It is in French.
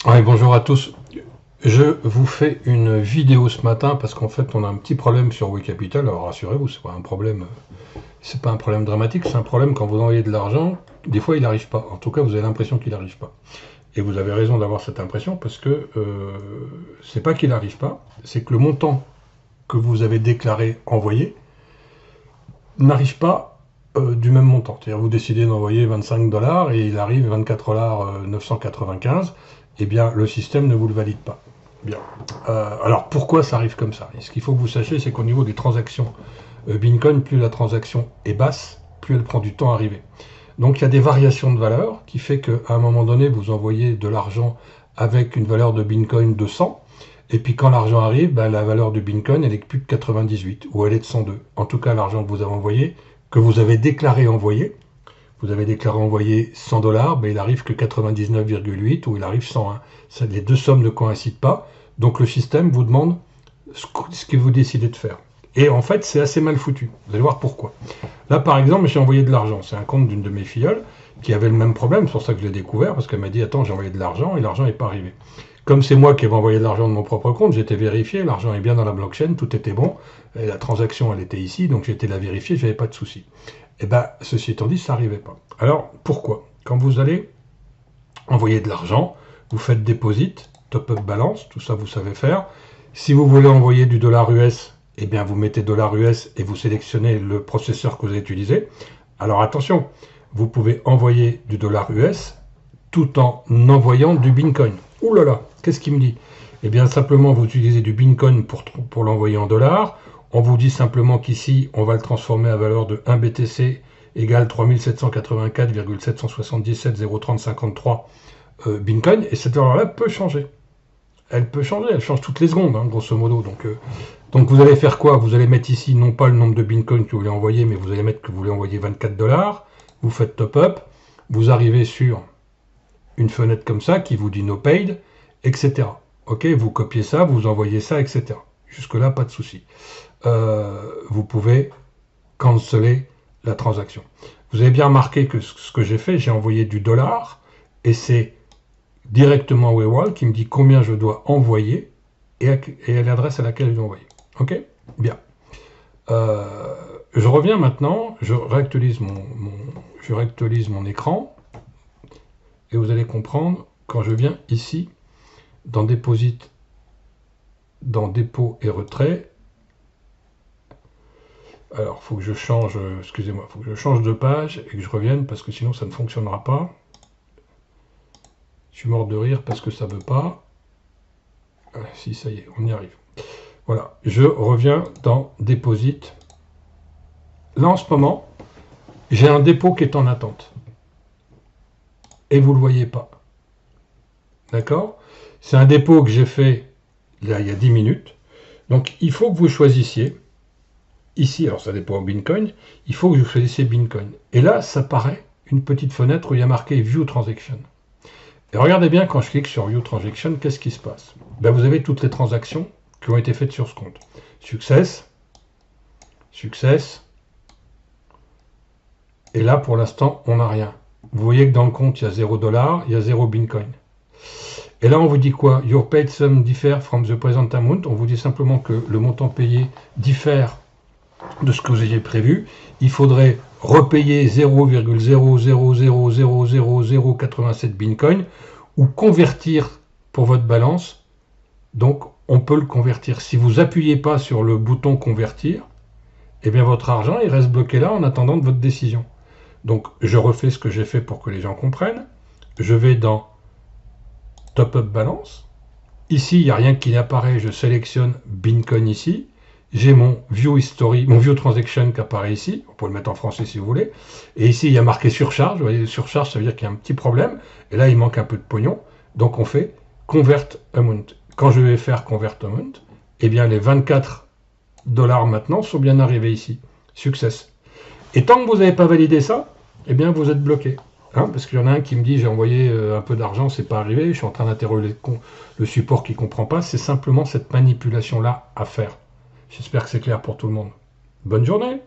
Ouais, bonjour à tous. Je vous fais une vidéo ce matin parce qu'en fait on a un petit problème sur WeCapital. Alors rassurez-vous, c'est pas un problème dramatique, c'est un problème quand vous envoyez de l'argent, des fois il n'arrive pas. En tout cas, vous avez l'impression qu'il n'arrive pas. Et vous avez raison d'avoir cette impression parce que c'est pas qu'il n'arrive pas, c'est que le montant que vous avez déclaré envoyé n'arrive pas du même montant. C'est-à-dire vous décidez d'envoyer 25 dollars et il arrive 24 dollars 995, eh bien le système ne vous le valide pas. Bien. Alors pourquoi ça arrive comme ça? Et ce qu'il faut que vous sachiez, c'est qu'au niveau des transactions Bitcoin, plus la transaction est basse, plus elle prend du temps à arriver. Donc il y a des variations de valeur qui fait qu'à un moment donné, vous envoyez de l'argent avec une valeur de Bitcoin de 100, et puis quand l'argent arrive, ben, la valeur de Bitcoin, elle est plus de 98, ou elle est de 102. En tout cas, l'argent que vous avez envoyé, que vous avez déclaré envoyer, vous avez déclaré envoyer 100 dollars, ben, il arrive que 99,8 ou il arrive 101. Les deux sommes ne coïncident pas, donc le système vous demande ce que vous décidez de faire. Et en fait, c'est assez mal foutu. Vous allez voir pourquoi. Là, par exemple, j'ai envoyé de l'argent. C'est un compte d'une de mes filleules qui avait le même problème. C'est pour ça que je l'ai découvert, parce qu'elle m'a dit, attends, j'ai envoyé de l'argent et l'argent n'est pas arrivé. Comme c'est moi qui avais envoyé de l'argent de mon propre compte, j'étais vérifié, l'argent est bien dans la blockchain, tout était bon, et la transaction, elle était ici, donc j'étais la vérifier, j'avais pas de souci. Et bien, ceci étant dit, ça n'arrivait pas. Alors, pourquoi? Quand vous allez envoyer de l'argent, vous faites deposit, top-up balance, tout ça vous savez faire. Si vous voulez envoyer du dollar US, eh bien vous mettez dollar US et vous sélectionnez le processeur que vous avez utilisé. Alors attention, vous pouvez envoyer du dollar US tout en envoyant du Bitcoin. Ouh là là, qu'est-ce qu'il me dit? Eh bien simplement vous utilisez du Bitcoin pour l'envoyer en dollars. On vous dit simplement qu'ici on va le transformer à valeur de 1 BTC égale 3784,777,030,53 Bitcoin, et cette valeur-là peut changer. Elle peut changer, elle change toutes les secondes, hein, grosso modo. Donc vous allez faire quoi? Vous allez mettre ici non pas le nombre de Bitcoin que vous voulez envoyer, mais vous allez mettre que vous voulez envoyer 24 dollars. Vous faites top-up, vous arrivez sur une fenêtre comme ça qui vous dit no paid, etc. Ok, vous copiez ça, vous envoyez ça, etc. Jusque-là, pas de souci. Vous pouvez canceller la transaction. Vous avez bien remarqué que ce que j'ai fait, j'ai envoyé du dollar, et c'est directement Waywall qui me dit combien je dois envoyer et à l'adresse à laquelle je dois envoyer. Ok? Bien. Je reviens maintenant, je réactualise mon écran, et vous allez comprendre quand je viens ici dans Deposit, dans Dépôt et Retrait. Alors, il faut que je change, excusez-moi, il faut que je change de page et que je revienne parce que sinon ça ne fonctionnera pas. Je suis mort de rire parce que ça ne veut pas. Ah, si, ça y est, on y arrive. Voilà, je reviens dans Deposit. Là, en ce moment, j'ai un dépôt qui est en attente. Et vous ne le voyez pas. D'accord? C'est un dépôt que j'ai fait là, il y a 10 minutes. Donc, il faut que vous choisissiez. Ici, alors ça dépend au Bitcoin, il faut que vous choisissiez Bitcoin. Et là, ça paraît une petite fenêtre où il y a marqué View Transaction. Et regardez bien, quand je clique sur View Transaction, qu'est-ce qui se passe? Ben, vous avez toutes les transactions qui ont été faites sur ce compte. Success, Success, et là, pour l'instant, on n'a rien. Vous voyez que dans le compte, il y a 0 $, il y a 0 Bitcoin. Et là, on vous dit quoi? Your paid sum differ from the present amount. On vous dit simplement que le montant payé diffère de ce que vous aviez prévu. Il faudrait repayer 0,000000087 Bitcoin ou convertir pour votre balance. Donc, on peut le convertir. Si vous appuyez pas sur le bouton convertir, eh bien votre argent il reste bloqué là en attendant de votre décision. Donc, je refais ce que j'ai fait pour que les gens comprennent. Je vais dans Top Up Balance. Ici, il n'y a rien qui apparaît. Je sélectionne Bitcoin ici. J'ai mon View History, mon View Transaction qui apparaît ici. On peut le mettre en français si vous voulez. Et ici, il y a marqué surcharge. Vous voyez, surcharge, ça veut dire qu'il y a un petit problème. Et là, il manque un peu de pognon. Donc, on fait Convert Amount. Quand je vais faire Convert Amount, eh bien, les 24 dollars maintenant sont bien arrivés ici. Success. Et tant que vous n'avez pas validé ça, eh bien, vous êtes bloqué. Hein, parce qu'il y en a un qui me dit j'ai envoyé un peu d'argent, c'est pas arrivé. Je suis en train d'interroger le support qui ne comprend pas. C'est simplement cette manipulation-là à faire. J'espère que c'est clair pour tout le monde. Bonne journée!